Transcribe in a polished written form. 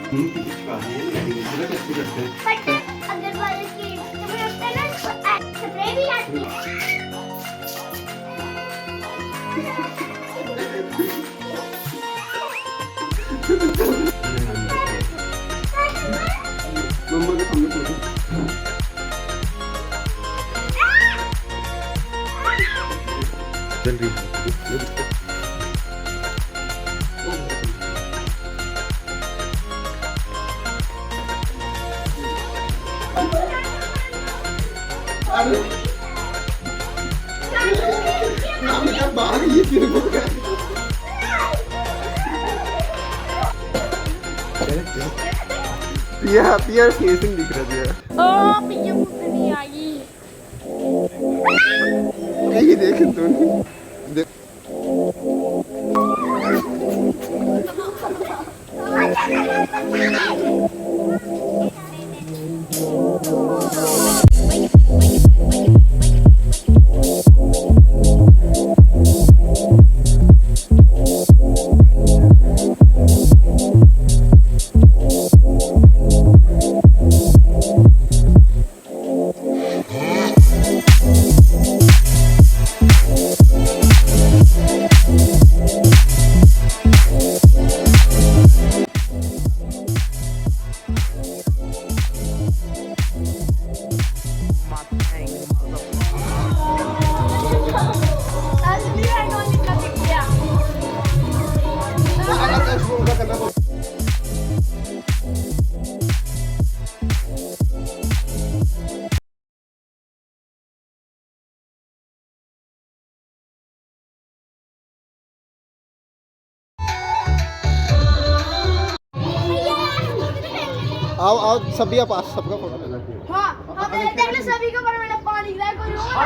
But अगर वाले की स्प्रे होता है ना स्प्रे भी आती है। मम्मा के सामने फोटो चल रही है। अरे नाम क्या बाहर ये तेरे को क्या पिया फेसिंग दिख रहा है। पीछे मुझे नहीं आई। नहीं देख तू देख आओ आओ सभी पास सबका फोटो लेना चाहिए। हाँ हमें देखने सभी को पर मैंने पानी गिराया कोई होगा।